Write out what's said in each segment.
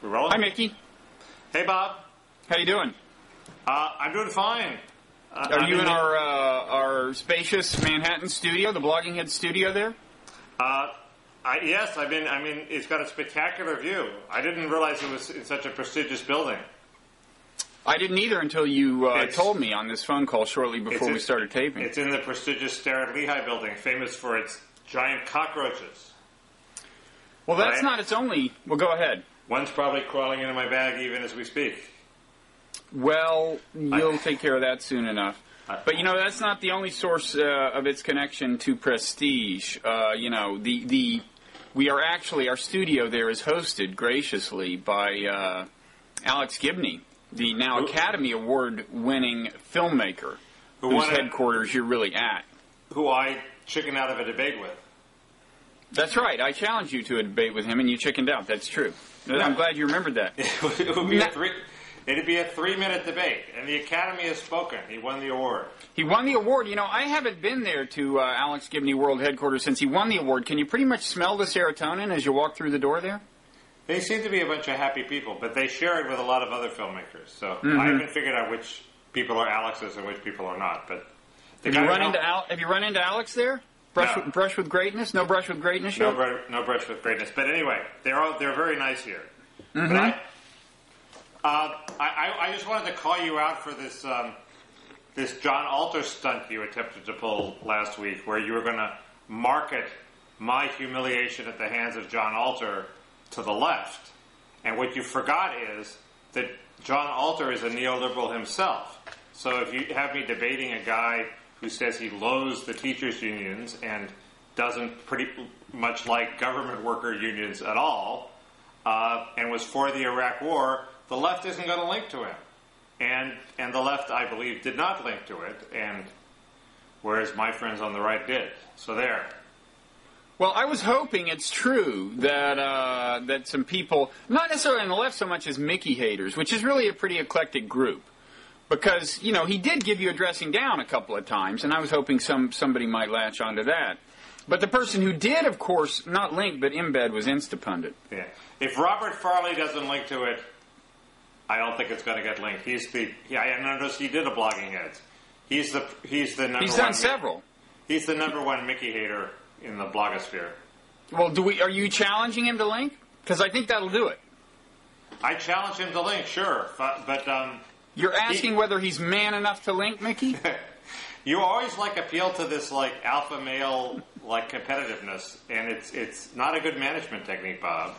We're rolling? Hi, Mickey. Hey, Bob. How you doing? I'm doing fine. Are you in our spacious Manhattan studio, the Blogging Head studio there? Yes, it's got a spectacular view. I didn't realize it was in such a prestigious building. I didn't either until you told me on this phone call shortly before we started taping. It's in the prestigious Starrett-Lehigh building, famous for its giant cockroaches. Well, that's not its only... Well, go ahead. One's probably crawling into my bag even as we speak. Well, you'll take care of that soon enough. But, that's not the only source of its connection to prestige. We are actually, our studio there is hosted graciously by Alex Gibney, the now Academy Award-winning filmmaker, whose headquarters you're really at. Who I chickened out of a debate with. That's right. I challenged you to a debate with him, and you chickened out. That's true. No. I'm glad you remembered that. It'd be a 3-minute debate, and the Academy has spoken. He won the award. He won the award. I haven't been there to Alex Gibney World Headquarters since he won the award. Can you pretty much smell the serotonin as you walk through the door there? They seem to be a bunch of happy people, but they share it with a lot of other filmmakers. So I haven't figured out which people are Alex's and which people are not. But have you run into Alex there? Brush with greatness? No brush with greatness yet? No brush with greatness. But anyway, they're very nice here. Mm-hmm. But I just wanted to call you out for this this John Alter stunt you attempted to pull last week, where you were going to market my humiliation at the hands of John Alter to the left. And what you forgot is that John Alter is a neoliberal himself. So if you have me debating a guy who says he loathes the teachers' unions and doesn't pretty much like government worker unions at all, and was for the Iraq War, the left isn't going to link to him. And the left, I believe, did not link to it, and whereas my friends on the right did. So there. Well, I was hoping it's true that that some people, not necessarily on the left so much as Mickey haters, which is really a pretty eclectic group, because, he did give you a dressing down a couple of times, and I was hoping somebody might latch onto that. But the person who did, of course, not link but embed was Instapundit. Yeah. If Robert Farley doesn't link to it, I don't think it's going to get linked. I noticed he did a Blogging Heads. He's the number one. He's done several. He's the number one Mickey hater in the blogosphere. Well, are you challenging him to link? Because I think that'll do it. I challenge him to link, sure, but you're asking whether he's man enough to link, Mickey? You always appeal to this alpha male competitiveness, and it's not a good management technique, Bob.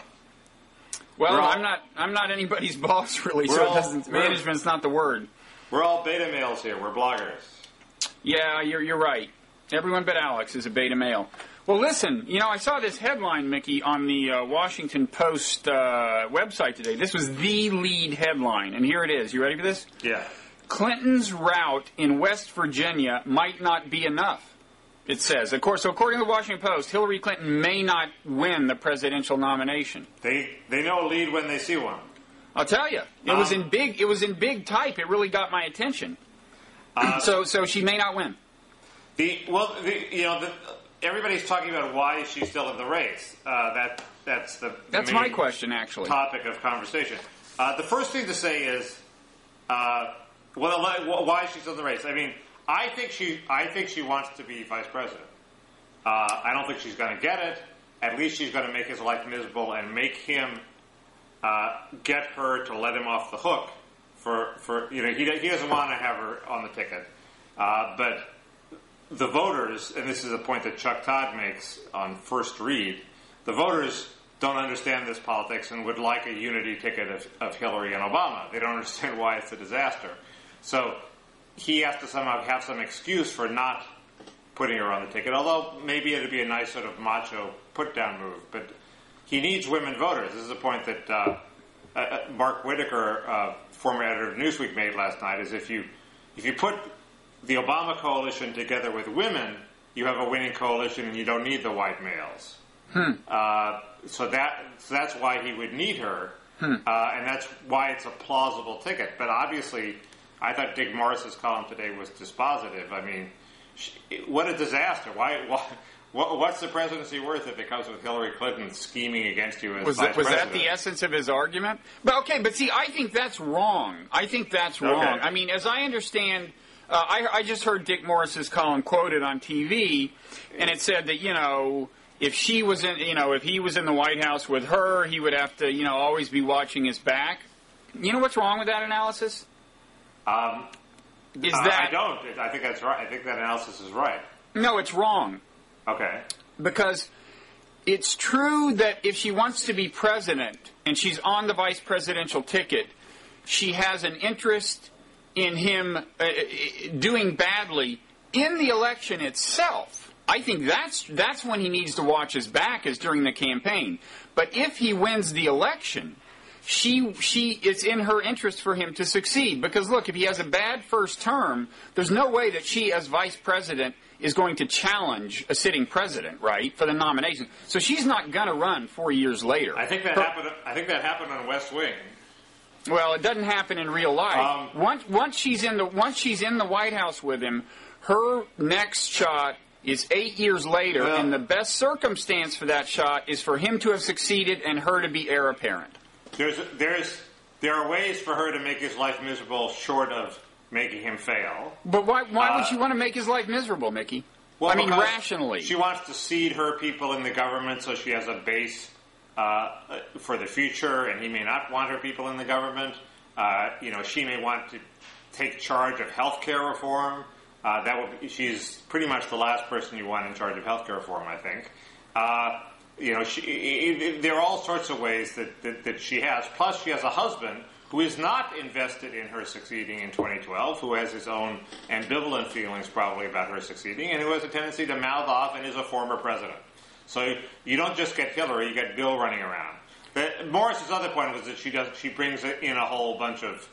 Well, I'm not anybody's boss really, so management's not the word. We're all beta males here. We're bloggers. Yeah, you're right. Everyone but Alex is a beta male. Well, listen, I saw this headline, Mickey, on the Washington Post website today. This was the lead headline, and here it is. You ready for this? Yeah. Clinton's rout in West Virginia might not be enough, it says. Of course, so according to the Washington Post, Hillary Clinton may not win the presidential nomination. They know a lead when they see one. I'll tell you, it was in big type. It really got my attention. So she may not win. Everybody's talking about why she's still in the race. That's my question, actually. Topic of conversation. The first thing to say is, why she's in the race. I mean, I think she wants to be vice president. I don't think she's going to get it. At least she's going to make his life miserable and make him get her to let him off the hook for he doesn't want to have her on the ticket, but the voters, and this is a point that Chuck Todd makes on First Read, the voters don't understand this politics and would like a unity ticket of Hillary and Obama. They don't understand why it's a disaster. So he has to somehow have some excuse for not putting her on the ticket, although maybe it would be a nice sort of macho put-down move. But he needs women voters. This is a point that Mark Whitaker, former editor of Newsweek, made last night, is if you put the Obama coalition together with women, you have a winning coalition and you don't need the white males. So that's why he would need her, and that's why it's a plausible ticket. But obviously, I thought Dick Morris's column today was dispositive. I mean, what a disaster! What's the presidency worth if it comes with Hillary Clinton scheming against you as vice president? Was that the essence of his argument? But see, I think that's wrong. Okay. I mean, as I understand, I just heard Dick Morris's column quoted on TV, and it said that, if he was in the White House with her, he would have to, always be watching his back. You know what's wrong with that analysis? I don't. I think that's right. I think that analysis is right. No, it's wrong. Okay. Because it's true that if she wants to be president and she's on the vice presidential ticket, she has an interest in him doing badly in the election itself. I think that's when he needs to watch his back, is during the campaign. But if he wins the election, it's in her interest for him to succeed. Because look, if he has a bad first term, there's no way that she, as vice president, is going to challenge a sitting president, right, for the nomination. So she's not going to run 4 years later. I think that happened on West Wing. Well, it doesn't happen in real life. Once she's in the White House with him, her next shot is 8 years later, and the best circumstance for that shot is for him to have succeeded and her to be heir apparent. There are ways for her to make his life miserable short of making him fail. But why would she want to make his life miserable, Mickey? Well, I mean, rationally. She wants to seed her people in the government so she has a base for the future, and he may not want her people in the government. She may want to take charge of health care reform. She's pretty much the last person you want in charge of health care reform, I think. There are all sorts of ways that she has. Plus, she has a husband who is not invested in her succeeding in 2012, who has his own ambivalent feelings probably about her succeeding, and who has a tendency to mouth off and is a former president. So you don't just get Hillary, you get Bill running around. Morris's other point was that she brings in a whole bunch of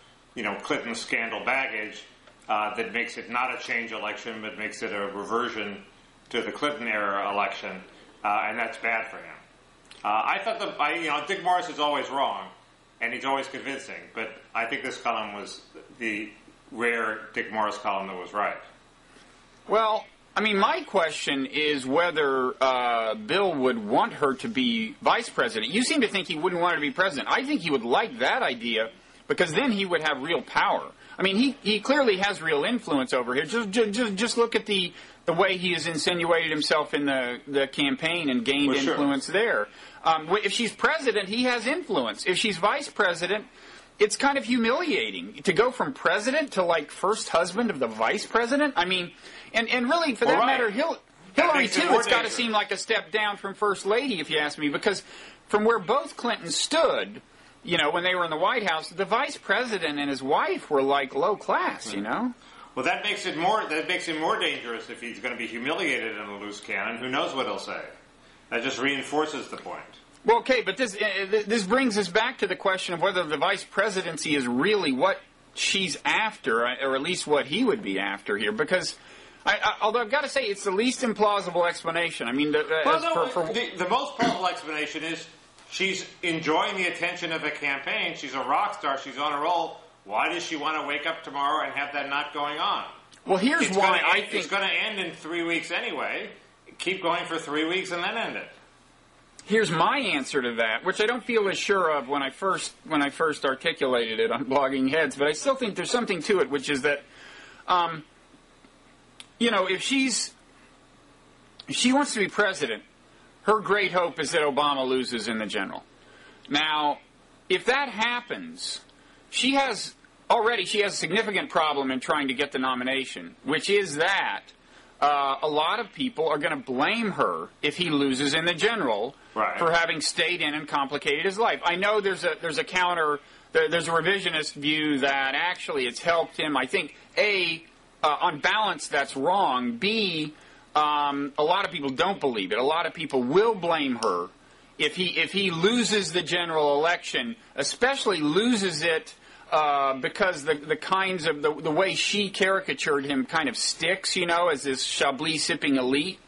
Clinton scandal baggage that makes it not a change election, but makes it a reversion to the Clinton era election, and that's bad for him. I thought Dick Morris is always wrong, and he's always convincing, but I think this column was the rare Dick Morris column that was right. Well, I mean, my question is whether Bill would want her to be vice president. You seem to think he wouldn't want her to be president. I think he would like that idea, because then he would have real power. I mean, he clearly has real influence over here. Just look at the way he has insinuated himself in the campaign and gained influence there. If she's president, he has influence. If she's vice president, it's kind of humiliating to go from president to, like, first husband of the vice president. I mean, and really, for that matter, Hillary, too, it's got to seem like a step down from first lady, if you ask me, because from where both Clintons stood, when they were in the White House, the vice president and his wife were, like, low class, Well, that makes him more dangerous if he's going to be humiliated in a loose cannon. Who knows what he'll say? That just reinforces the point. Well, okay, but this brings us back to the question of whether the vice presidency is really what she's after, or at least what he would be after here. Because, although I've got to say, it's the least implausible explanation. I mean, the most plausible explanation is she's enjoying the attention of the campaign. She's a rock star. She's on a roll. Why does she want to wake up tomorrow and have that not going on? Well, here's why I think it's going to end in 3 weeks anyway. Keep going for 3 weeks and then end it. Here's my answer to that, which I don't feel as sure of when I first articulated it on Blogging Heads, but I still think there's something to it, which is that, if she wants to be president, her great hope is that Obama loses in the general. Now, if that happens, she has a significant problem in trying to get the nomination, which is that a lot of people are going to blame her if he loses in the general for having stayed in and complicated his life. I know there's a revisionist view that actually it's helped him. I think, A, on balance, that's wrong. B, a lot of people don't believe it. A lot of people will blame her if he loses the general election, especially loses it because the kinds of the way she caricatured him kind of sticks, as this Chablis-sipping elite.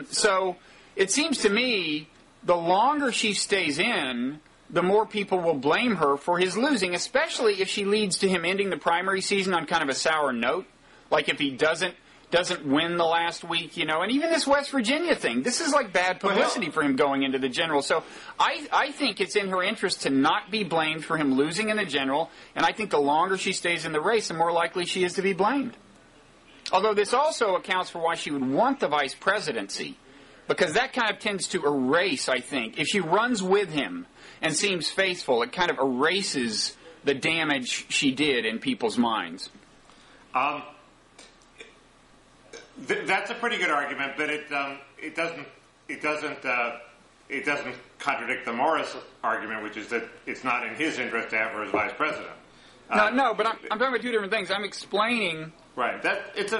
So it seems to me the longer she stays in, the more people will blame her for his losing, especially if she leads to him ending the primary season on kind of a sour note. Like if he doesn't doesn't win the last week, and even this West Virginia thing, this is like bad publicity for him going into the general. So I think it's in her interest to not be blamed for him losing in the general, and I think the longer she stays in the race, the more likely she is to be blamed. Although this also accounts for why she would want the vice presidency, because that kind of tends to erase, I think. If she runs with him and seems faithful, it kind of erases the damage she did in people's minds. That's a pretty good argument, but it doesn't contradict the Morris argument, which is that it's not in his interest to have her as vice president. No, but I'm talking about two different things. I'm explaining right.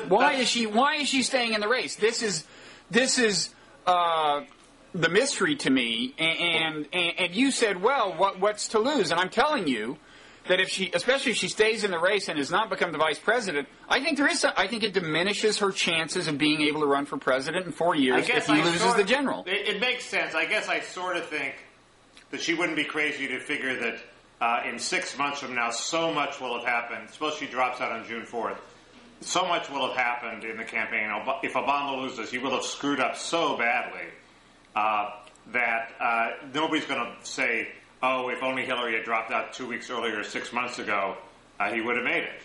Why is she staying in the race? This is the mystery to me. And you said, well, what's to lose? And I'm telling you that especially if she stays in the race and does not become the vice president, I think I think it diminishes her chances of being able to run for president in 4 years if he loses the general. It makes sense. I guess I sort of think that she wouldn't be crazy to figure that in 6 months from now, so much will have happened. Suppose she drops out on June 4th. So much will have happened in the campaign. If Obama loses, he will have screwed up so badly that nobody's going to say, oh, if only Hillary had dropped out 2 weeks earlier, 6 months ago, he would have made it.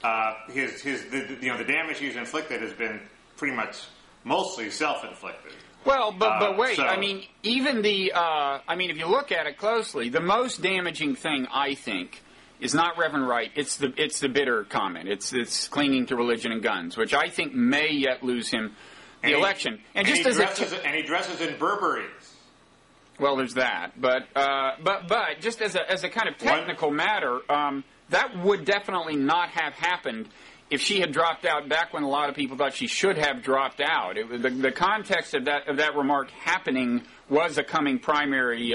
The damage he's inflicted has been pretty much mostly self-inflicted. Well, but wait. I mean, even if you look at it closely, the most damaging thing, I think, is not Reverend Wright. It's the bitter comment. It's clinging to religion and guns, which I think may yet lose him the election. And he dresses in Burberries. Well, there's that. But just as a kind of technical matter, that would definitely not have happened if she had dropped out back when a lot of people thought she should have dropped out. The context of that remark happening was a coming primary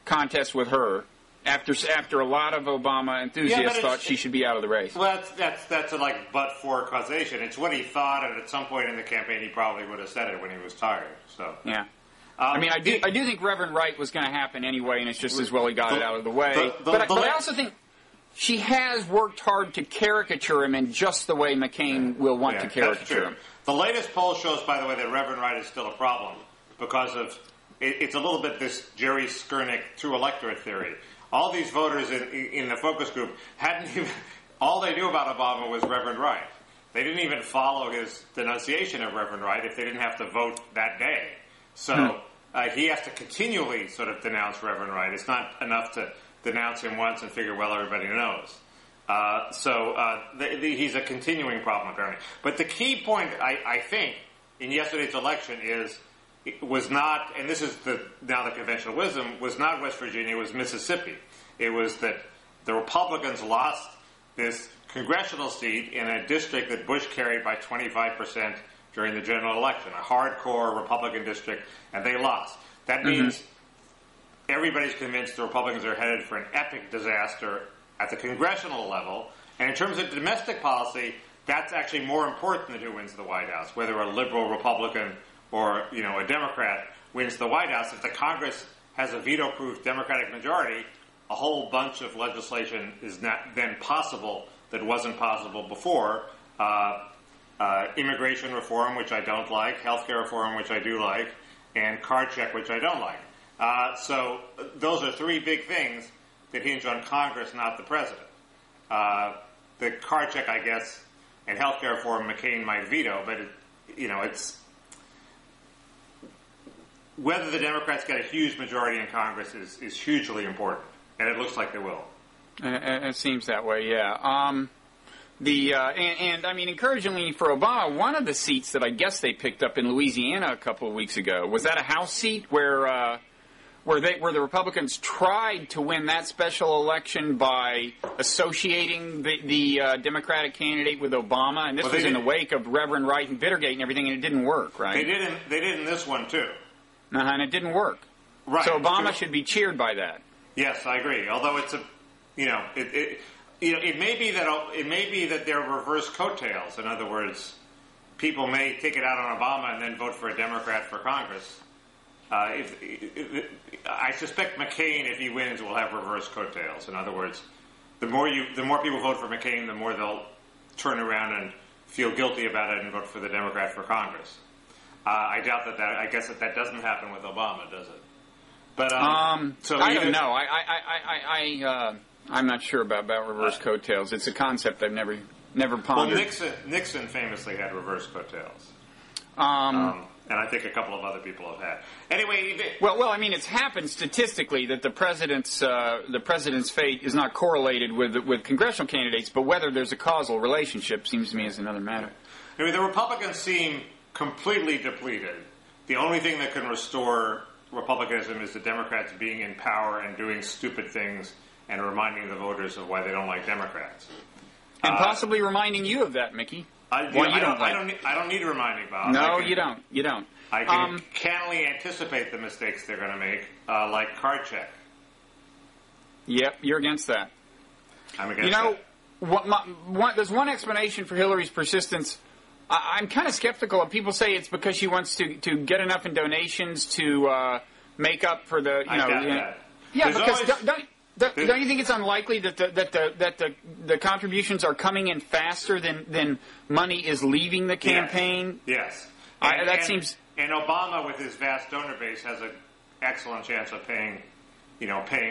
contest with her after a lot of Obama enthusiasts thought she should be out of the race. Well, that's a but-for causation. It's what he thought, and at some point in the campaign he probably would have said it when he was tired. So yeah. I do think Reverend Wright was going to happen anyway, and it's just as well he got it out of the way. But I also think she has worked hard to caricature him in just the way McCain will want to caricature him. The latest poll shows, by the way, that Reverend Wright is still a problem because of it's a little bit this Jerry Skurnick true electorate theory. All these voters in the focus group hadn't even all they knew about Obama was Reverend Wright. They didn't even follow his denunciation of Reverend Wright if they didn't have to vote that day. So he has to continually sort of denounce Reverend Wright. It's not enough to denounce him once and figure, well, everybody knows. He's a continuing problem, apparently. But the key point, I think, in yesterday's election was not, and this is now the conventional wisdom, was not West Virginia, it was Mississippi. It was that the Republicans lost this congressional seat in a district that Bush carried by 25% during the general election, a hardcore Republican district, and they lost. That means everybody's convinced the Republicans are headed for an epic disaster at the congressional level. And in terms of domestic policy, that's actually more important than who wins the White House, whether a liberal Republican or a Democrat wins the White House. If the Congress has a veto-proof Democratic majority, a whole bunch of legislation is not then possible that wasn't possible before. Immigration reform, which I don't like, health care reform, which I do like, and card check, which I don't like. So those are three big things that hinge on Congress, not the president. The card check, I guess, and health care reform, McCain might veto, but it's whether the Democrats get a huge majority in Congress is hugely important, and it looks like they will. It seems that way, yeah. Encouragingly for Obama, one of the seats that I guess they picked up in Louisiana a couple of weeks ago was that a House seat where the Republicans tried to win that special election by associating the Democratic candidate with Obama, and this was in the wake of Reverend Wright and Bittergate and everything, and it didn't work, right? They did in this one too. And it didn't work. Right. So Obama should be cheered by that. Yes, I agree. Although it's it may be that they're reverse coattails. In other words, people may take it out on Obama and then vote for a Democrat for Congress. I suspect McCain, if he wins, will have reverse coattails. In other words, the more people vote for McCain, the more they'll turn around and feel guilty about it and vote for the Democrat for Congress. I doubt that. I guess that doesn't happen with Obama, does it? But so I don't know. I'm not sure about reverse coattails. It's a concept I've never pondered. Well, Nixon famously had reverse coattails. And I think a couple of other people have had. Anyway, well, I mean, it's happened statistically that the president's fate is not correlated with congressional candidates, but whether there's a causal relationship seems to me is another matter. I mean, the Republicans seem completely depleted. The only thing that can restore Republicanism is the Democrats being in power and doing stupid things and reminding the voters of why they don't like Democrats, and possibly reminding you of that, Mickey. I don't need reminding, Bob. No, you don't. You don't. I can cannily anticipate the mistakes they're going to make, like card check. Yep, you're against that. I'm against that. There's one explanation for Hillary's persistence. I'm kind of skeptical of people say it's because she wants to get enough in donations to make up for the. I doubt that. Yeah, because don't you think it's unlikely that the contributions are coming in faster than money is leaving the campaign? Yes. Seems. And Obama, with his vast donor base, has an excellent chance of paying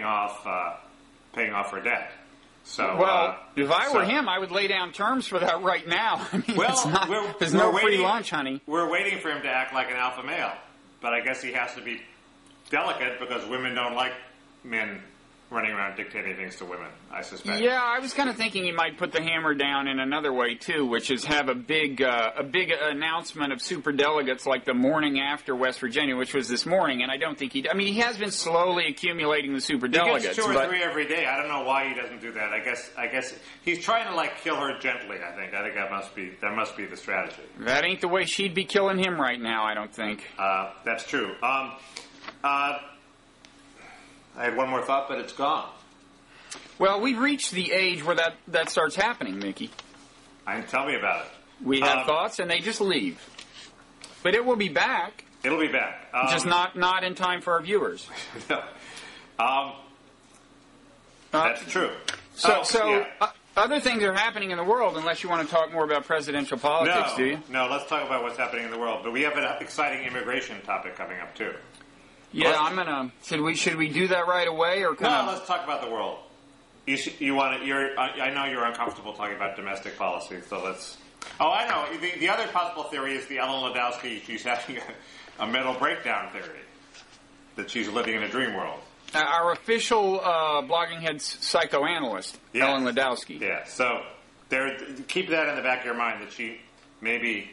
off her debt. So, if I were him, I would lay down terms for that right now. I mean, there's no free lunch, honey. We're waiting for him to act like an alpha male, but I guess he has to be delicate because women don't like men running around dictating things to women, I suspect. Yeah, I was kind of thinking he might put the hammer down in another way, too, which is have a big announcement of superdelegates like the morning after West Virginia, which was this morning, and I don't think he has been slowly accumulating the superdelegates. He gets 2 or 3 every day. I don't know why he doesn't do that. I guess he's trying to, kill her gently, I think. I think that must be the strategy. That ain't the way she'd be killing him right now, I don't think. That's true. I had one more thought, but it's gone. Well, we've reached the age where that starts happening, Mickey. Tell me about it. We have thoughts, and they just leave. But it will be back. It'll be back. Just not in time for our viewers. No. That's true. Other things are happening in the world, unless you want to talk more about presidential politics, do you? No, let's talk about what's happening in the world. But we have an exciting immigration topic coming up, too. Yeah, I'm gonna. Should we do that right away, or let's talk about the world. You want to? I know you're uncomfortable talking about domestic policy, so let's. Oh, I know. The other possible theory is the Ellen Ladowski. She's having a mental breakdown theory that she's living in a dream world. Our official Blogging Heads psychoanalyst, Ellen Ladowski. Yeah. So keep that in the back of your mind that she maybe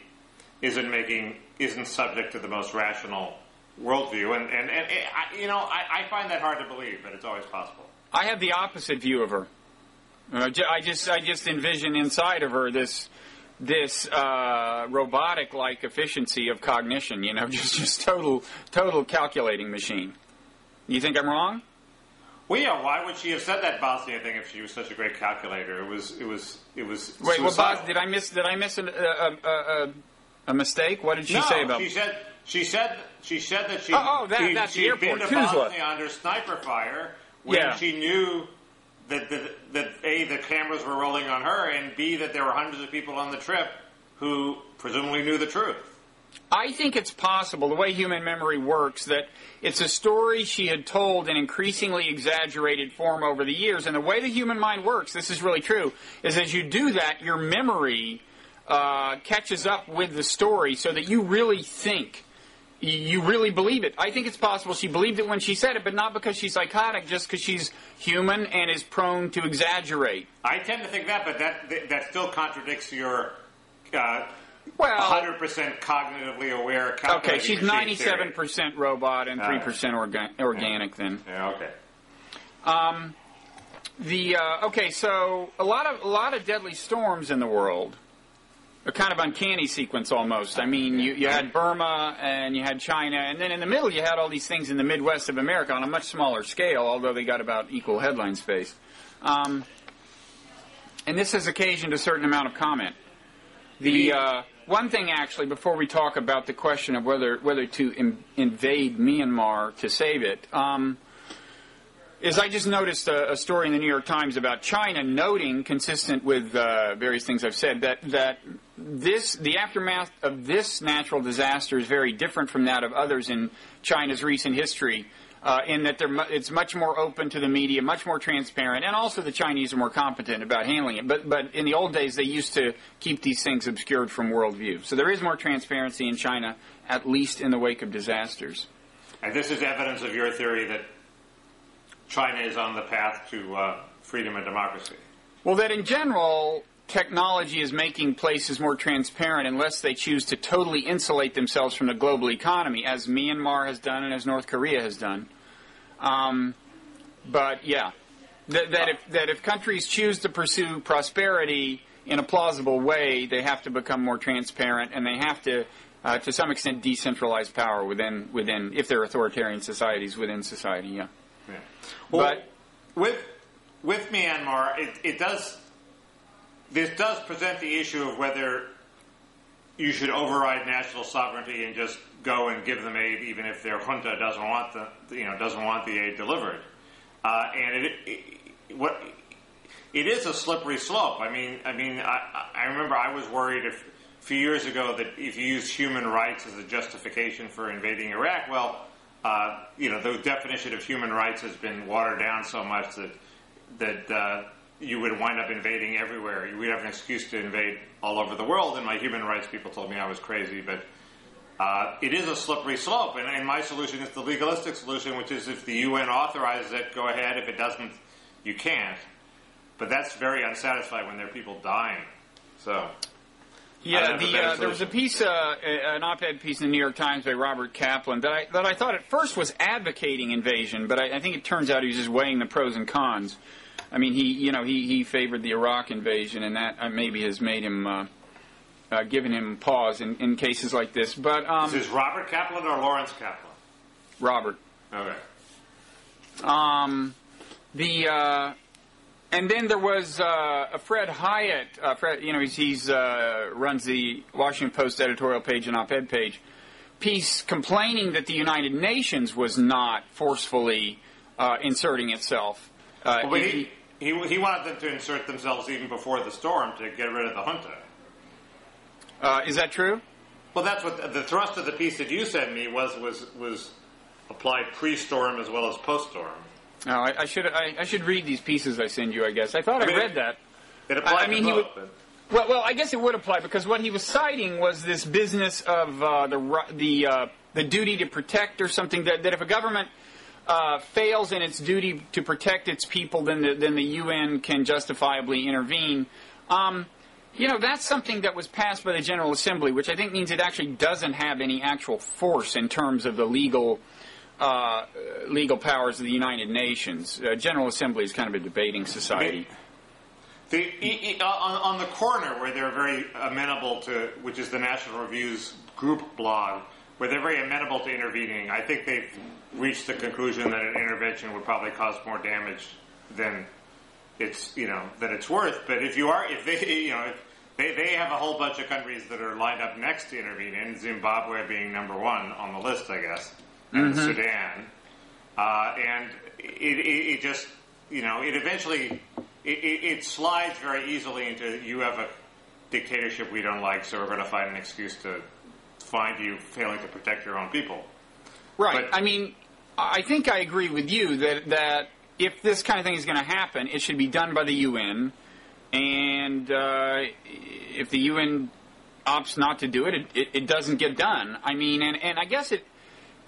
isn't subject to the most rational worldview, and I find that hard to believe, but it's always possible. I have the opposite view of her. I just envision inside of her this robotic-like efficiency of cognition. Just total calculating machine. You think I'm wrong? Well, yeah. Why would she have said that Bosnia thing if she was such a great calculator? It was. Wait, well, did I miss a mistake? What did she say about? She said that that's the airport. She'd been to Bosnia under sniper fire when she knew that A, the cameras were rolling on her, and B, that there were hundreds of people on the trip who presumably knew the truth. I think it's possible, the way human memory works, that it's a story she had told in increasingly exaggerated form over the years. And the way the human mind works, this is really true, is as you do that, your memory catches up with the story so that you really think. You really believe it. I think it's possible she believed it when she said it, but not because she's psychotic, just because she's human and is prone to exaggerate. I tend to think that, but that still contradicts your 100% cognitively aware calculating. Okay, she's 97% robot and 3% organic then. Yeah, okay. So a lot of deadly storms in the world. A kind of uncanny sequence almost. I mean, you had Burma and you had China, and then in the middle you had all these things in the Midwest of America on a much smaller scale, although they got about equal headline space. And this has occasioned a certain amount of comment. The one thing, actually, before we talk about the question of whether to invade Myanmar to save it, is I just noticed a story in the New York Times about China noting, consistent with various things I've said, that the aftermath of this natural disaster is very different from that of others in China's recent history, in that it's much more open to the media, much more transparent, and also the Chinese are more competent about handling it. But in the old days, they used to keep these things obscured from world view. So there is more transparency in China, at least in the wake of disasters. And this is evidence of your theory that China is on the path to freedom and democracy. Well, that in general, technology is making places more transparent unless they choose to totally insulate themselves from the global economy, as Myanmar has done and as North Korea has done. But yeah, that if countries choose to pursue prosperity in a plausible way, they have to become more transparent, and they have to some extent, decentralize power within if they're authoritarian societies within society. Yeah. Yeah. Well, but with Myanmar, this does present the issue of whether you should override national sovereignty and just go and give them aid, even if their junta doesn't want the aid delivered. And it is a slippery slope. I mean, I remember I was worried a few years ago that if you use human rights as a justification for invading Iraq, well, the definition of human rights has been watered down so much that you would wind up invading everywhere. You would have an excuse to invade all over the world, and my human rights people told me I was crazy, but it is a slippery slope, and my solution is the legalistic solution, which is if the UN authorizes it, go ahead. If it doesn't, you can't. But that's very unsatisfying when there are people dying. So... Yeah, there was a piece, an op-ed piece in the New York Times by Robert Kaplan that I thought at first was advocating invasion, but I think it turns out he was just weighing the pros and cons. I mean, he favored the Iraq invasion, and that maybe has made him given him pause in cases like this. But is this Robert Kaplan or Lawrence Kaplan? Robert. Okay. And then there was a Fred Hyatt. Fred, he's runs the Washington Post editorial page and op-ed page, piece complaining that the United Nations was not forcefully inserting itself. But he wanted them to insert themselves even before the storm to get rid of the junta. Is that true? Well, that's what the thrust of the piece that you sent me was applied pre-storm as well as post-storm. No, I should read these pieces I send you, I guess. I thought I read that. It applied to both. Well, I guess it would apply, because what he was citing was this business of the duty to protect or something, that if a government fails in its duty to protect its people, then the UN can justifiably intervene. That's something that was passed by the General Assembly, which I think means it actually doesn't have any actual force in terms of the legal powers of the United Nations. General Assembly is kind of a debating society. On the corner, where they're very amenable to, which is the National Review's group blog, where they're very amenable to intervening, I think they've reached the conclusion that an intervention would probably cause more damage than it's worth. But they have a whole bunch of countries that are lined up next to intervening, Zimbabwe being number one on the list, I guess. And Sudan, and it just, it eventually, it slides very easily into, you have a dictatorship we don't like, so we're going to find an excuse to find you failing to protect your own people. Right. But, I think I agree with you that if this kind of thing is going to happen, it should be done by the UN, and if the UN opts not to do it, it doesn't get done. And I guess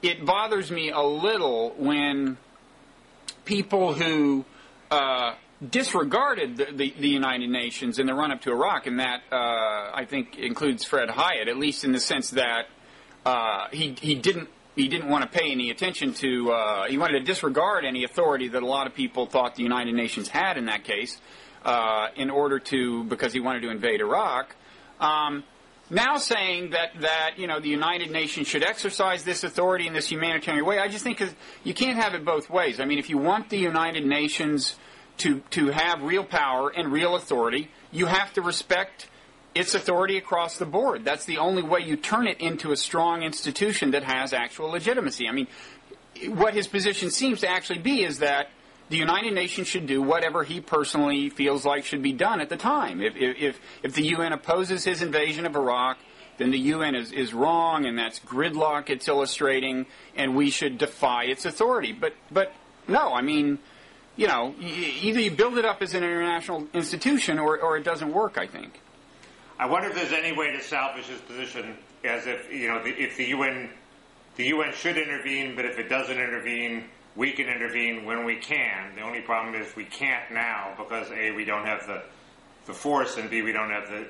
it bothers me a little when people who disregarded the United Nations in the run-up to Iraq, and that I think includes Fred Hyatt, at least in the sense that he didn't want to pay any attention to, he wanted to disregard any authority that a lot of people thought the United Nations had in that case, because he wanted to invade Iraq. Now saying that the United Nations should exercise this authority in this humanitarian way, I just think you can't have it both ways. If you want the United Nations to have real power and real authority, you have to respect its authority across the board. That's the only way you turn it into a strong institution that has actual legitimacy. What his position seems to actually be is that the United Nations should do whatever he personally feels like should be done at the time. If the UN opposes his invasion of Iraq, then the UN is wrong, and that's gridlock it's illustrating, and we should defy its authority. But no, I mean, you know, either you build it up as an international institution or it doesn't work, I think. I wonder if there's any way to salvage his position as if, you know, if the UN should intervene, but if it doesn't intervene, we can intervene when we can. The only problem is we can't now because A, we don't have the force, and B, we don't have the,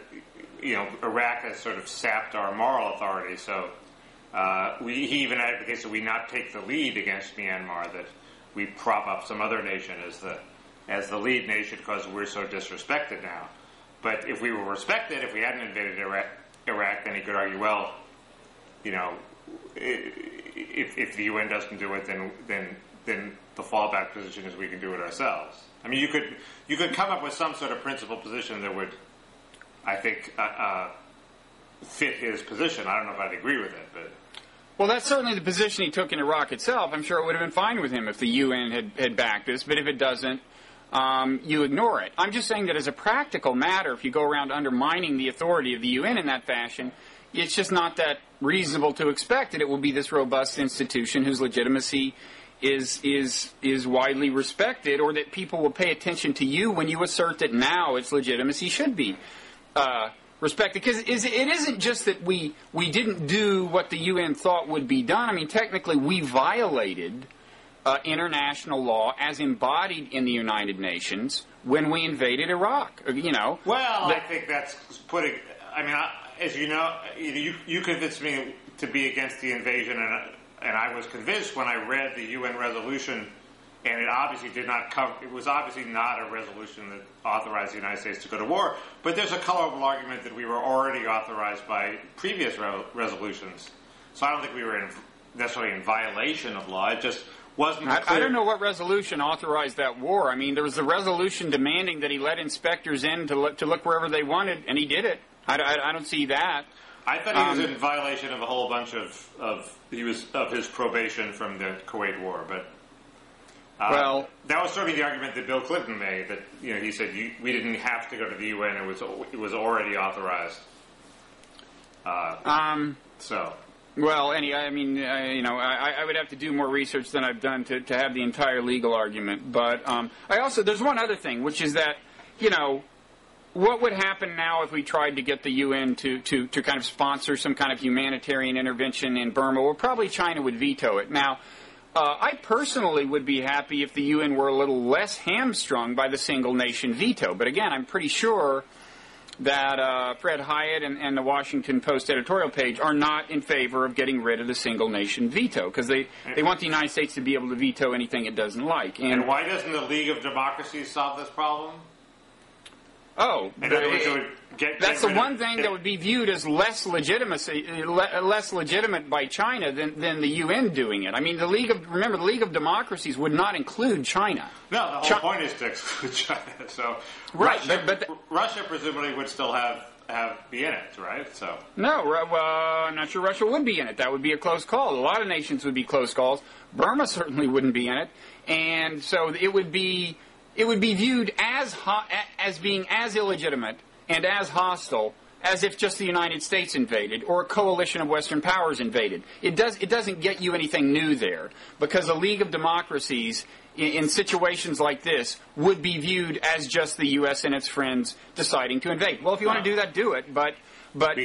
you know, Iraq has sort of sapped our moral authority. So he even advocates that we not take the lead against Myanmar, that we prop up some other nation as the lead nation because we're so disrespected now. But if we were respected, if we hadn't invaded Iraq, then he could argue, well, you know, if the UN doesn't do it, then the fallback position is we can do it ourselves. I mean, you could come up with some sort of principled position that would, I think, fit his position. I don't know if I'd agree with it, but. Well, that's certainly the position he took in Iraq itself. I'm sure it would have been fine with him if the UN had backed this, but if it doesn't, you ignore it. I'm just saying that as a practical matter, if you go around undermining the authority of the UN in that fashion, it's just not that reasonable to expect that it will be this robust institution whose legitimacy is widely respected, or that people will pay attention to you when you assert that now its legitimacy should be respected. Because it isn't just that we didn't do what the UN thought would be done. I mean, technically, we violated international law as embodied in the United Nations when we invaded Iraq. You know. Well, I think that's putting. I mean, as you know, you convinced me to be against the invasion, and I was convinced when I read the UN resolution, and it obviously did not cover. It was obviously not a resolution that authorized the United States to go to war. But there's a colorable argument that we were already authorized by previous resolutions. So I don't think we were necessarily in violation of law. It just wasn't clear. I don't know what resolution authorized that war. I mean, there was a resolution demanding that he let inspectors in to look wherever they wanted, and he did it. I don't see that. I thought he was in violation of a whole bunch of his probation from the Kuwait War, but well, that was sort of the argument that Bill Clinton made. That, you know, he said we didn't have to go to the UN; it was already authorized. So. Well, I mean, you know, I would have to do more research than I've done to have the entire legal argument. But there's one other thing, which is that, you know, what would happen now if we tried to get the UN to kind of sponsor some kind of humanitarian intervention in Burma? Well, probably China would veto it. Now, I personally would be happy if the UN were a little less hamstrung by the single-nation veto. But again, I'm pretty sure that Fred Hyatt and the Washington Post editorial page are not in favor of getting rid of the single-nation veto, because they want the United States to be able to veto anything it doesn't like. And why doesn't the League of Democracies solve this problem? Oh, that's the one thing that would be viewed as less legitimate by China than the UN doing it. I mean, the League of Democracies would not include China. No, the whole point is to exclude China. So right, Russia presumably would still be in it, right? So no, well, I'm not sure Russia would be in it. That would be a close call. A lot of nations would be close calls. Burma certainly wouldn't be in it, and so it would be viewed as being as illegitimate and as hostile as if just the United States invaded or a coalition of Western powers invaded. It doesn't get you anything new there, because a League of Democracies in situations like this would be viewed as just the U.S. and its friends deciding to invade. Well, if you want to do that, do it, but that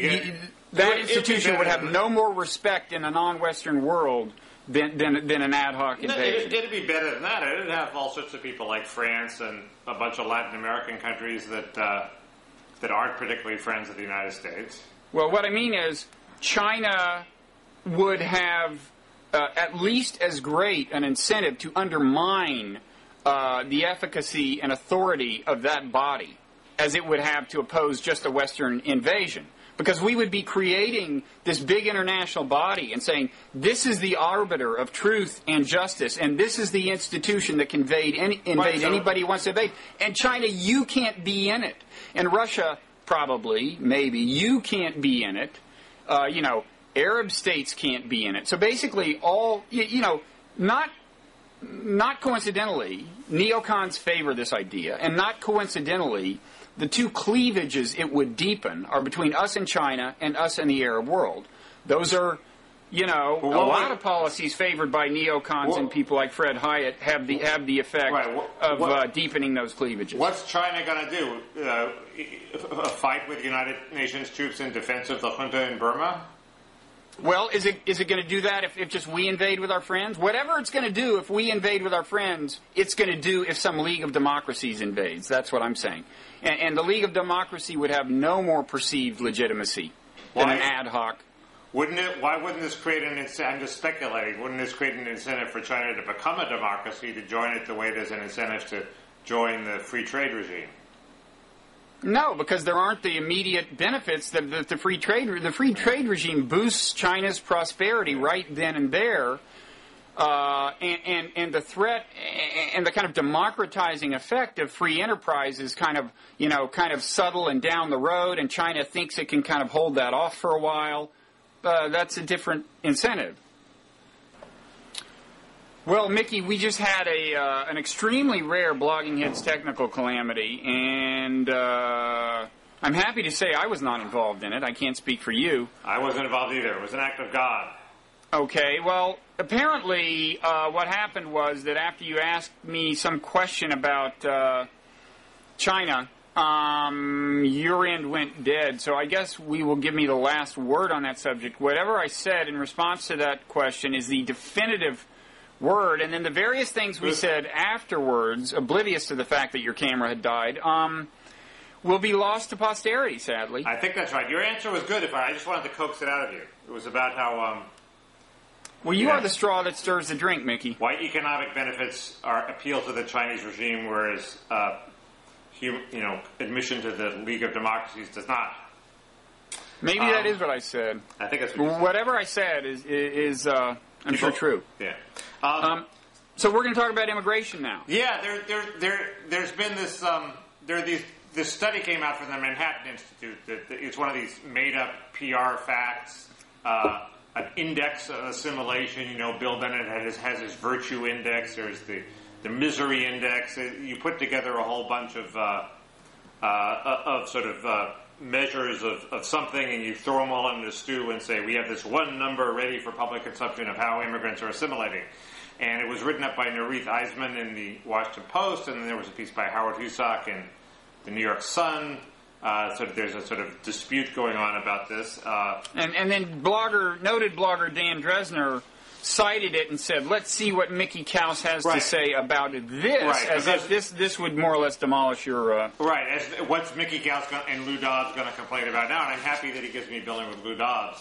institution would have no more respect in a non-Western world than an ad hoc invasion. It'd be better than that. It'd have all sorts of people like France and a bunch of Latin American countries that aren't particularly friends of the United States. Well, what I mean is China would have at least as great an incentive to undermine the efficacy and authority of that body as it would have to oppose just a Western invasion. Because we would be creating this big international body and saying, this is the arbiter of truth and justice, and this is the institution that can invade anybody who wants to invade. And China, you can't be in it. And Russia, probably, maybe, you can't be in it. Arab states can't be in it. So basically, not coincidentally, neocons favor this idea, and not coincidentally, the two cleavages it would deepen are between us and China and us and the Arab world. Those are, a lot of policies favored by neocons and people like Fred Hyatt have the effect of deepening those cleavages. What's China going to do? Fight with United Nations troops in defense of the junta in Burma? Well, is it going to do that if just we invade with our friends? Whatever it's going to do if we invade with our friends, it's going to do if some League of Democracies invades. That's what I'm saying. And the League of Democracy would have no more perceived legitimacy than an ad hoc. Why wouldn't this create an incentive? I'm just speculating. Wouldn't this create an incentive for China to become a democracy, to join it the way there's an incentive to join the free trade regime? No, because there aren't the immediate benefits that the free trade regime boosts China's prosperity right then and there, and the threat and the kind of democratizing effect of free enterprise is kind of subtle and down the road, and China thinks it can kind of hold that off for a while. That's a different incentive. Well, Mickey, we just had an extremely rare Blogging Heads technical calamity, and I'm happy to say I was not involved in it. I can't speak for you. I wasn't involved either. It was an act of God. Okay, well, apparently what happened was that after you asked me some question about China, your end went dead, so I guess we will give me the last word on that subject. Whatever I said in response to that question is the definitive word, and then the various things we said afterwards, oblivious to the fact that your camera had died, will be lost to posterity, sadly. I think that's right. Your answer was good. I just wanted to coax it out of you. It was about how... well, you are the straw that stirs the drink, Mickey. Why economic benefits appeal to the Chinese regime, whereas admission to the League of Democracies does not. Maybe that is what I said. I think that's what you said. Whatever I said is I'm sure true. Yeah. So we're going to talk about immigration now. Yeah, there's been this study came out from the Manhattan Institute. It's one of these made-up PR facts, an index of assimilation. Bill Bennett has his virtue index. There's the misery index. You put together a whole bunch of measures of something, and you throw them all into a stew and say, we have this one number ready for public consumption of how immigrants are assimilating. And it was written up by Nerith Eisman in the Washington Post, and then there was a piece by Howard Husak in the New York Sun. There's a sort of dispute going on about this. And then noted blogger Dan Dresner cited it and said, let's see what Mickey Kaus has to say about this, as if this would more or less demolish your... Right, as what's Mickey Kaus and Lou Dobbs going to complain about now, and I'm happy that he gives me billing with Lou Dobbs,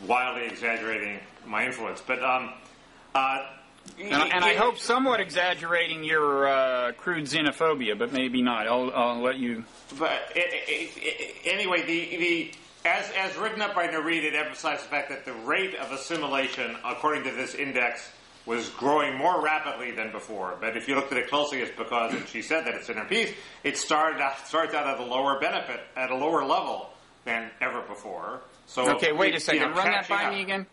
wildly exaggerating my influence. But, I hope somewhat exaggerating your crude xenophobia, but maybe not. I'll let you... But anyway, As written up by Nerith, it emphasized the fact that the rate of assimilation, according to this index, was growing more rapidly than before. But if you looked at it closely, it's because, and she said that it's in her piece, it starts out at a lower benefit, at a lower level than ever before. So okay, wait a second. Run that by me again.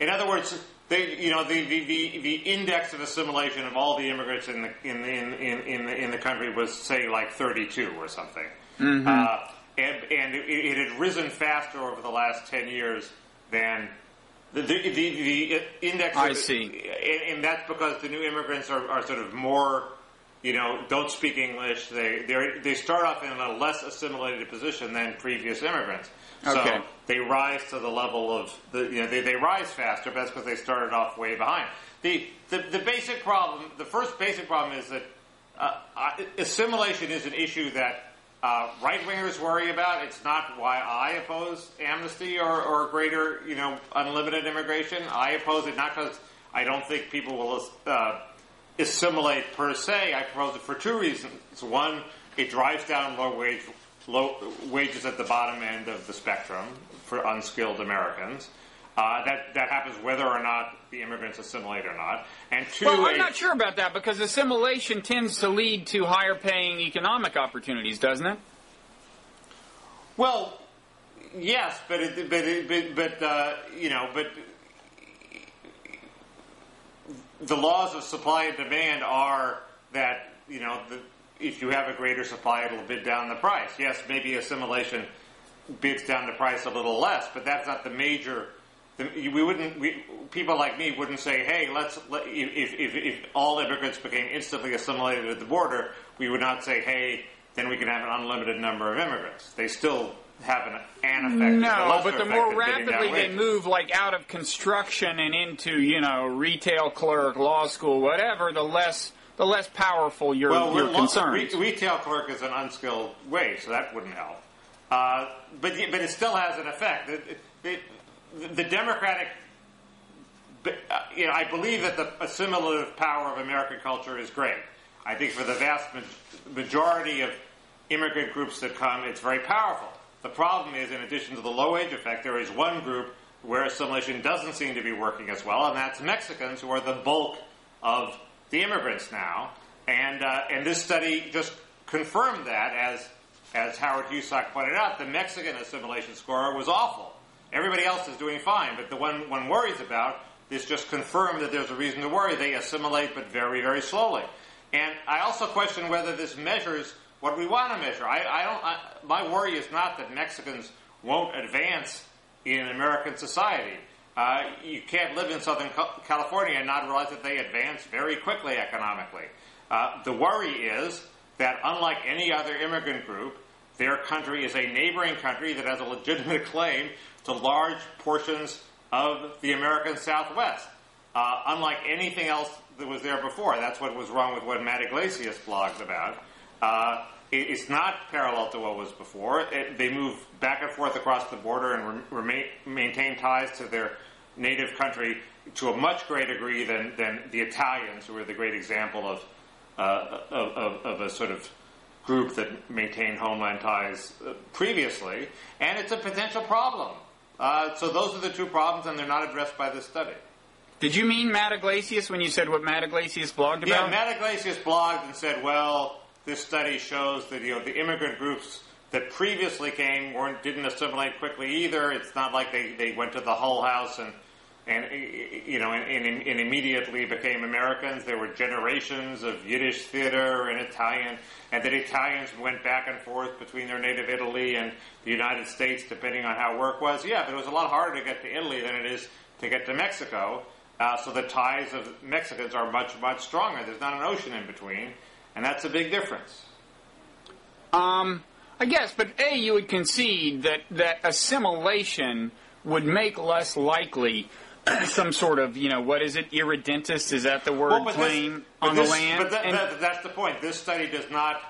In other words, the index of assimilation of all the immigrants in the country was, say, like 32 or something. Mm-hmm. And it had risen faster over the last 10 years than the index. I see. And that's because the new immigrants are sort of more, don't speak English. They start off in a less assimilated position than previous immigrants. Okay. So they rise to the level of, they rise faster, but that's because they started off way behind. The basic problem, the first basic problem is that assimilation is an issue that right-wingers worry about. It's not why I oppose amnesty or greater, unlimited immigration. I oppose it not because I don't think people will assimilate per se. I oppose it for two reasons. One, it drives down low wages at the bottom end of the spectrum for unskilled Americans. That happens whether or not the immigrants assimilate or not. And two, well, I'm not sure about that because assimilation tends to lead to higher paying economic opportunities, doesn't it? Well, yes, but the laws of supply and demand are that, if you have a greater supply, it'll bid down the price. Yes, maybe assimilation bids down the price a little less, but that's not the major. People like me wouldn't say, hey, if all immigrants became instantly assimilated at the border, we would not say, hey, then we can have an unlimited number of immigrants. They still have an effect. No, but the more rapidly they move, like out of construction and into, retail clerk, law school, whatever, the less powerful your concerns. Retail clerk is an unskilled wage, so that wouldn't help. But it still has an effect. The Democratic, I believe that the assimilative power of American culture is great. I think for the vast majority of immigrant groups that come, it's very powerful. The problem is, in addition to the low-wage effect, there is one group where assimilation doesn't seem to be working as well, and that's Mexicans, who are the bulk of the immigrants now. And this study just confirmed that, as Howard Husak pointed out, the Mexican assimilation score was awful. Everybody else is doing fine, but the one one worries about, this just confirmed that there's a reason to worry. They assimilate, but very, very slowly. And I also question whether this measures what we want to measure. My worry is not that Mexicans won't advance in American society. You can't live in Southern California and not realize that they advance very quickly economically. The worry is that, unlike any other immigrant group, their country is a neighboring country that has a legitimate claim to large portions of the American Southwest. Unlike anything else that was there before. That's what was wrong with what Matt Iglesias blogs about. It's not parallel to what was before. They move back and forth across the border and maintain ties to their native country to a much greater degree than the Italians, who were the great example of a sort of group that maintained homeland ties previously. And it's a potential problem. So those are the two problems, and they're not addressed by this study. Did you mean Matt Iglesias when you said what Matt Iglesias blogged about? Yeah, Matt Iglesias blogged and said, well, this study shows that the immigrant groups that previously came didn't assimilate quickly either. It's not like they went to the Hull House and immediately became Americans. There were generations of Yiddish theater and Italian, and that Italians went back and forth between their native Italy and the United States, depending on how work was. Yeah, but it was a lot harder to get to Italy than it is to get to Mexico. So the ties of Mexicans are much, much stronger. There's not an ocean in between, and that's a big difference. I guess, but you would concede that assimilation would make less likely some sort of, what is it, irredentist? Is that the word claim on the land? But that's the point. This study does not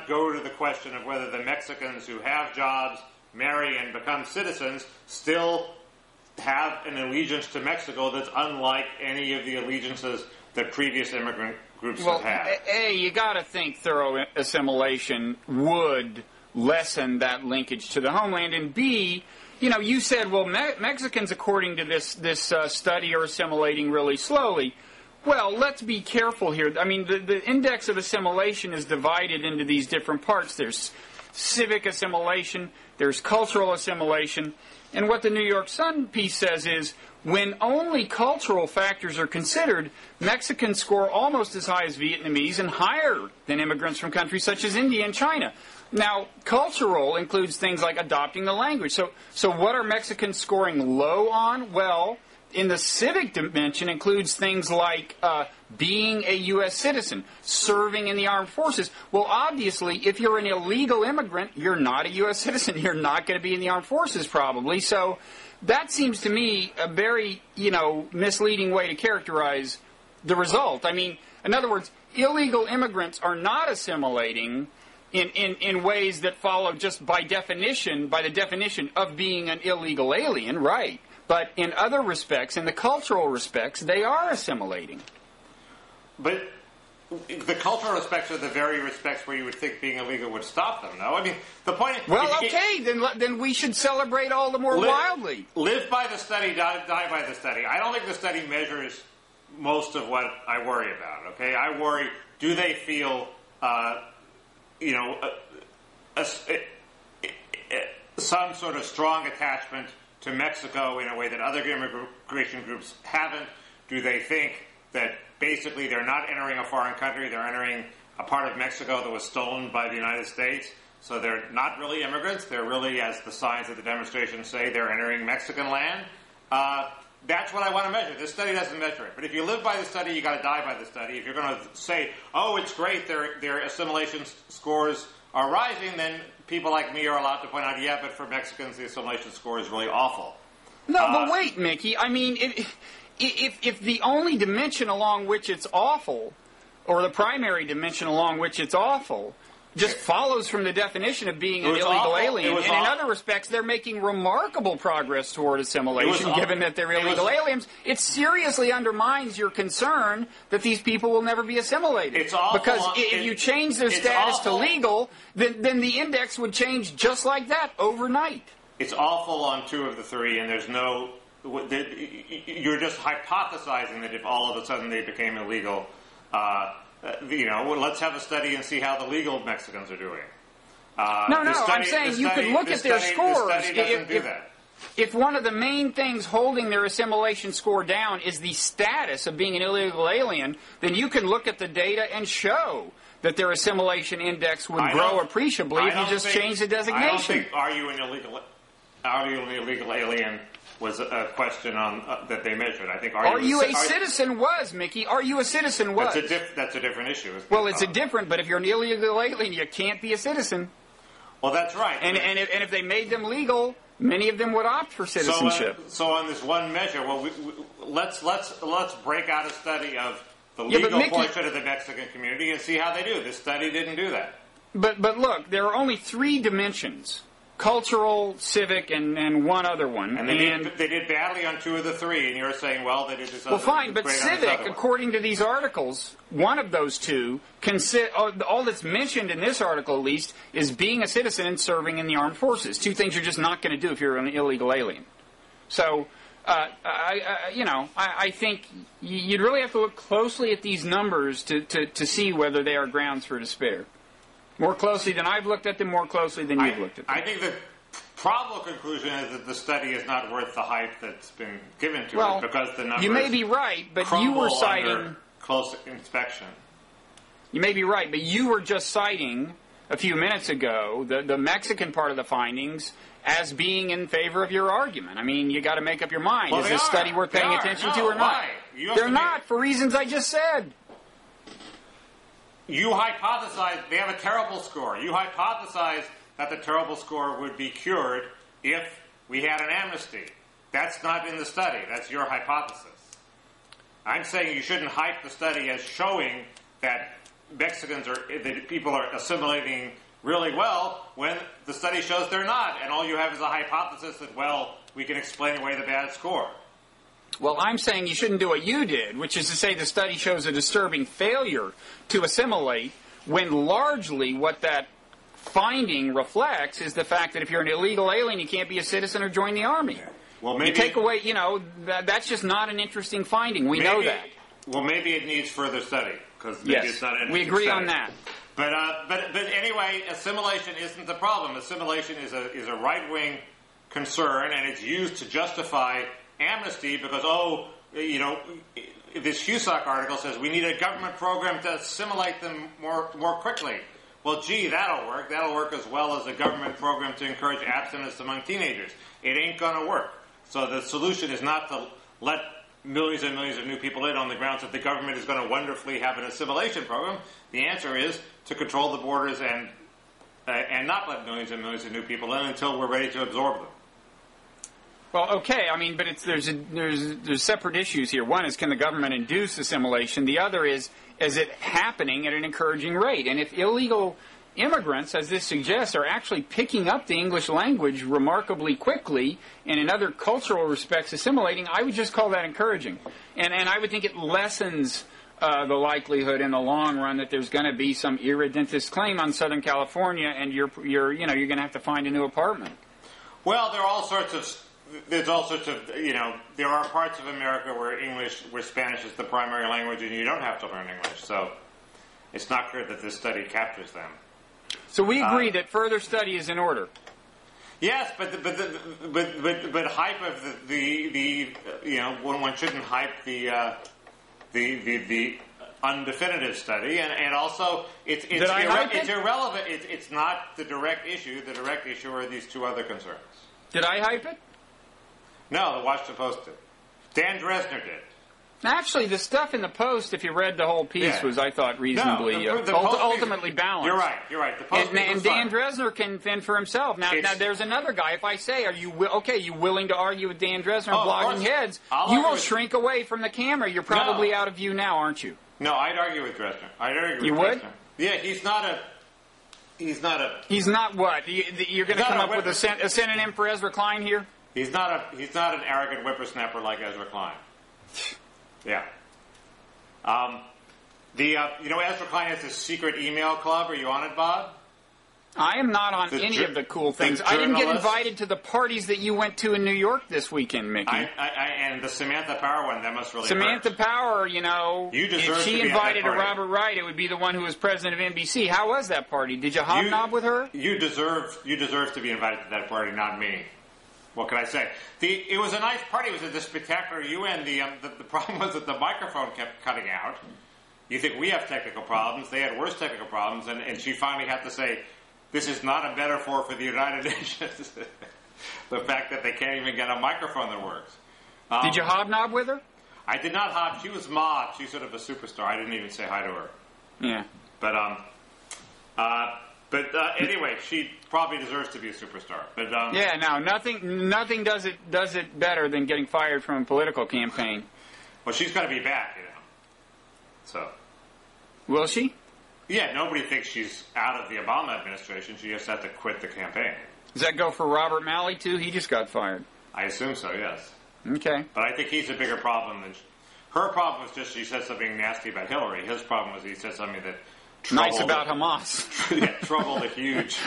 go to the question of whether the Mexicans who have jobs, marry, and become citizens still have an allegiance to Mexico that's unlike any of the allegiances that previous immigrant groups have had. You got to think thorough assimilation would lessen that linkage to the homeland, and B, you said, well, Mexicans, according to this study, are assimilating really slowly. Well, let's be careful here. I mean, the index of assimilation is divided into these different parts. There's civic assimilation, there's cultural assimilation, and what the New York Sun piece says is, when only cultural factors are considered, Mexicans score almost as high as Vietnamese and higher than immigrants from countries such as India and China. Now, cultural includes things like adopting the language. So what are Mexicans scoring low on? Well, in the civic dimension includes things like being a U.S. citizen, serving in the armed forces. Well, obviously, if you're an illegal immigrant, you're not a U.S. citizen. You're not going to be in the armed forces, probably. So that seems to me a very, misleading way to characterize the result. I mean, in other words, illegal immigrants are not assimilating in ways that follow just by the definition of being an illegal alien, right? But in other respects, in the cultural respects, they are assimilating. But the cultural respects are the very respects where you would think being illegal would stop them, no? I mean, the point is... Well, then we should celebrate all the more wildly. Live by the study, die by the study. I don't think the study measures most of what I worry about, okay? I worry, do they feel... some sort of strong attachment to Mexico in a way that other immigration groups haven't? Do they think that basically they're not entering a foreign country, they're entering a part of Mexico that was stolen by the United States. So they're not really immigrants. They're really, as the signs of the demonstration say, they're entering Mexican land. That's what I want to measure. This study doesn't measure it. But if you live by the study, you got to die by the study. If you're going to say, oh, it's great, their assimilation scores are rising, then people like me are allowed to point out, yeah, but for Mexicans, the assimilation score is really awful. No, but wait, Mickey. I mean, if the only dimension along which it's awful, or the primary dimension along which it's awful, just follows from the definition of being an illegal alien. And in other respects, they're making remarkable progress toward assimilation, given that they're illegal aliens. It seriously undermines your concern that these people will never be assimilated. It's awful. Because if you change their status to legal, then the index would change just like that overnight. It's awful on 2 of the 3, and there's no... You're just hypothesizing that if all of a sudden they became illegal... let's have a study and see how the legal Mexicans are doing. I'm saying you could look at their scores. The study doesn't do that. If one of the main things holding their assimilation score down is the status of being an illegal alien, then you can look at the data and show that their assimilation index would grow appreciably if you just change the designation. I don't think are you an illegal alien was a question on that they measured. I think are you a citizen was, Mickey. Are you a citizen was? That's a different issue. Well, it's a different, but if you're an illegal alien, you can't be a citizen. Well, that's right. And if they made them legal, many of them would opt for citizenship. So on this one measure, well, let's break out a study of the legal portion of the Mexican community and see how they do. This study didn't do that. But look, there are only 3 dimensions. Cultural, civic, and one other one. And they did badly on 2 of the 3, and you're saying, well, they did this other one. Well, fine, but civic, according to these articles, one of those 2, all that's mentioned in this article, at least, is being a citizen and serving in the armed forces. 2 things you're just not going to do if you're an illegal alien. So, I think you'd really have to look closely at these numbers to see whether they are grounds for despair. More closely than I've looked at them, more closely than you've looked at them. I think the probable conclusion is that the study is not worth the hype that's been given to it because the numbers you may be right, but you were citing close inspection. You may be right, but you were just citing a few minutes ago the Mexican part of the findings as being in favor of your argument. I mean, you got to make up your mind. Well, is this study worth paying attention to or not? They're not, for reasons I just said. You hypothesize they have a terrible score. You hypothesize that the terrible score would be cured if we had an amnesty. That's not in the study. That's your hypothesis. I'm saying you shouldn't hype the study as showing that that people are assimilating really well when the study shows they're not. And all you have is a hypothesis that, well, we can explain away the bad score. Well, I'm saying you shouldn't do what you did, which is to say the study shows a disturbing failure to assimilate, when largely what that finding reflects is the fact that if you're an illegal alien, you can't be a citizen or join the army. Well, maybe you take away, that's just not an interesting finding. We know that. Well, maybe it needs further study because it's not an interesting we agree study. On that. But anyway, assimilation isn't the problem. Assimilation is a right-wing concern, and it's used to justify amnesty because, this Husak article says we need a government program to assimilate them more quickly. Well, gee, that'll work. That'll work as well as a government program to encourage abstinence among teenagers. It ain't going to work. So the solution is not to let millions and millions of new people in on the grounds that the government is going to wonderfully have an assimilation program. The answer is to control the borders and not let millions and millions of new people in until we're ready to absorb them. Well, okay, but there's separate issues here. One is, can the government induce assimilation? The other is it happening at an encouraging rate? And if illegal immigrants, as this suggests, are actually picking up the English language remarkably quickly and in other cultural respects assimilating, I would just call that encouraging. And I would think it lessens the likelihood in the long run that there's going to be some irredentist claim on Southern California and you're going to have to find a new apartment. Well, there are parts of America where Spanish is the primary language and you don't have to learn English. So it's not clear that this study captures them. So we agree that further study is in order. Yes, but hype of one shouldn't hype the the undefinitive study, and also it's irrelevant. It's not the direct issue. The direct issue are these two other concerns. Did I hype it? No, the Washington Post did. Dan Dresner did. Actually, the stuff in the Post, if you read the whole piece, was, I thought, reasonably, ultimately balanced. You're right. The Post and Dan Dresner can fend for himself. Now, there's another guy. If I say, are you willing to argue with Dan Dresner on Blogging Heads? You will shrink away from the camera. You're probably out of view now, aren't you? No, I'd argue with Dresner. You would? Yeah, he's not a... He's not what? You're going to come up with a synonym for Ezra Klein here? He's not an arrogant whippersnapper like Ezra Klein. Yeah. Ezra Klein has this secret email club. Are you on it, Bob? I am not on any of the cool things. I didn't get invited to the parties that you went to in New York this weekend, Mickey. And the Samantha Power one, that must really Samantha hurt. Power, if she invited a Robert Wright, it would be the one who was president of NBC. How was that party? Did you hobnob with her? You deserve to be invited to that party, not me. What can I say? It was a nice party. It was the spectacular UN. The problem was that the microphone kept cutting out. You think we have technical problems. They had worse technical problems. And she finally had to say, this is not a metaphor for the United Nations. The fact that they can't even get a microphone that works. Did you hobnob with her? I did not hob. She was Maude. She's sort of a superstar. I didn't even say hi to her. Yeah. But anyway, she probably deserves to be a superstar. But nothing does it better than getting fired from a political campaign. Well, she's going to be back, So. Will she? Yeah, nobody thinks she's out of the Obama administration. She just had to quit the campaign. Does that go for Robert Malley, too? He just got fired. I assume so, yes. Okay. But I think he's a bigger problem than... Her problem was just she said something nasty about Hillary. His problem was he said something that... Nice about Hamas. Troubled a huge...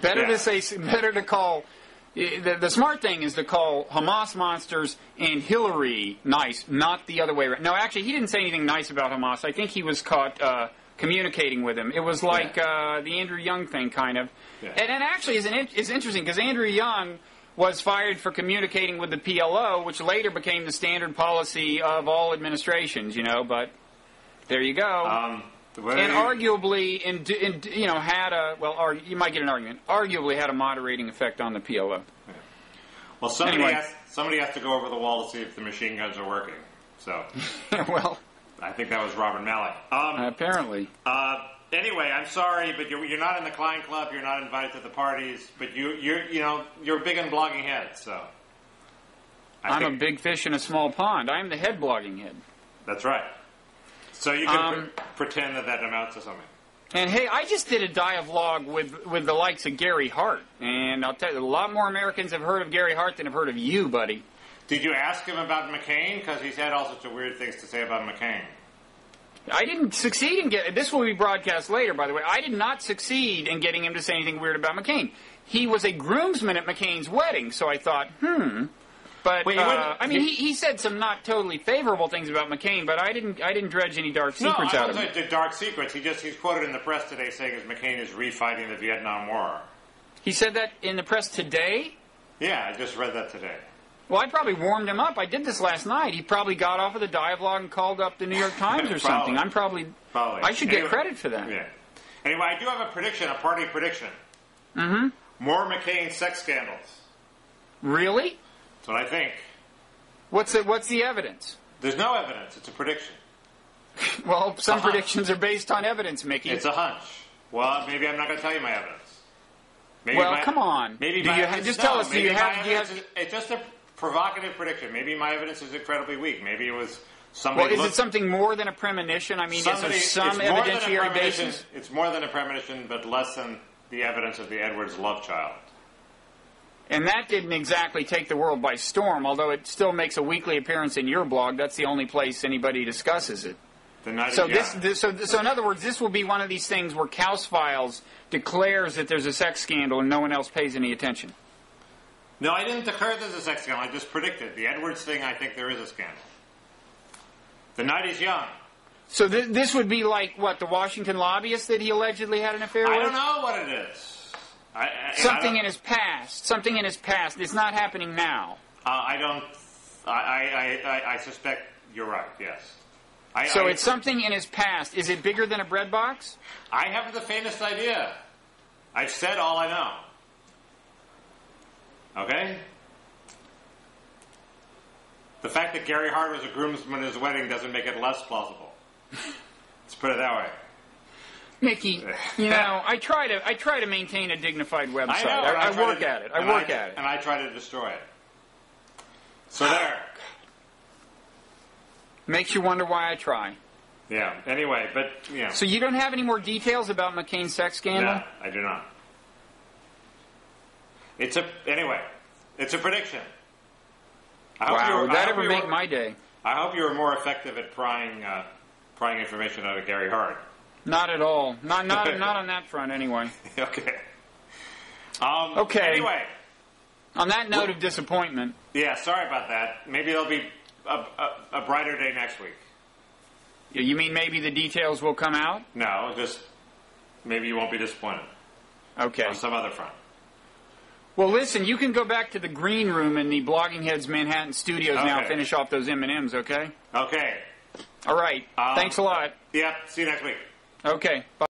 Better to call... The smart thing is to call Hamas monsters and Hillary nice, not the other way around. No, actually, he didn't say anything nice about Hamas. I think he was caught communicating with him. It was like the Andrew Young thing, kind of. Yeah. And actually, it's interesting, because Andrew Young was fired for communicating with the PLO, which later became the standard policy of all administrations, but there you go. And arguably, had a you might get an argument. Arguably, had a moderating effect on the PLO. Yeah. Well, somebody has to go over the wall to see if the machine guns are working. So, well, I think that was Robert Malley. Apparently. Anyway, I'm sorry, but you're not in the Klein Club. You're not invited to the parties. But you're big on blogging heads. So, I'm a big fish in a small pond. I'm the head blogging head. That's right. So you can pretend that amounts to something. And hey, I just did a dialogue with the likes of Gary Hart, and I'll tell you, a lot more Americans have heard of Gary Hart than have heard of you, buddy. Did you ask him about McCain? Because he's had all sorts of weird things to say about McCain. I didn't succeed in getting... This will be broadcast later, by the way. I did not succeed in getting him to say anything weird about McCain. He was a groomsman at McCain's wedding, so I thought, But he said some not totally favorable things about McCain, but I didn't dredge any dark secrets out of him. No, dark secrets. He's quoted in the press today saying as McCain is refighting the Vietnam War. He said that in the press today? Yeah, I just read that today. Well, I probably warmed him up. I did this last night. He probably got off of the dialogue and called up the New York Times or something. I'm probably. I should get credit for that. Yeah. Anyway, I do have a prediction, a party prediction. Mm-hmm. More McCain sex scandals. Really? That's what I think. What's the evidence? There's no evidence. It's a prediction. Well, some predictions are based on evidence, Mickey. It's a hunch. Well, maybe I'm not going to tell you my evidence. Come on. Maybe tell us. Do you have? It's just a provocative prediction. Maybe my evidence is incredibly weak. Maybe it was somebody. Well, is it something more than a premonition? I mean, is there some evidentiary basis? It's more than a premonition, but less than the evidence of the Edwards love child. And that didn't exactly take the world by storm, although it still makes a weekly appearance in your blog. That's the only place anybody discusses it. So in other words, this will be one of these things where Kausfiles declares that there's a sex scandal and no one else pays any attention. No, I didn't declare there's a sex scandal. I just predicted. The Edwards thing, I think there is a scandal. The night is young. So this would be like, what, the Washington lobbyist that he allegedly had an affair with? I don't know what it is. Something in his past. Something in his past. It's not happening now. I suspect you're right, yes. So it's something in his past. Is it bigger than a bread box? I haven't the faintest idea. I've said all I know. Okay? The fact that Gary Hart was a groomsman at his wedding doesn't make it less plausible. Let's put it that way. Mickey, I try to maintain a dignified website. I work at it. And I try to destroy it. So there. Makes you wonder why I try. Yeah. Anyway, but So you don't have any more details about McCain's sex scandal? No, I do not. It's a prediction. Would that ever make my day? I hope you were more effective at prying information out of Gary Hart. Not at all. Not on that front, anyway. Okay. Okay. Anyway. On that note of disappointment. Yeah, sorry about that. Maybe there'll be a brighter day next week. You mean maybe the details will come out? No, just maybe you won't be disappointed. Okay. On some other front. Well, listen, you can go back to the green room in the Blogging Heads Manhattan studios now and finish off those M&Ms, okay? Okay. All right. Thanks a lot. Yep. See you next week. Okay. Bye.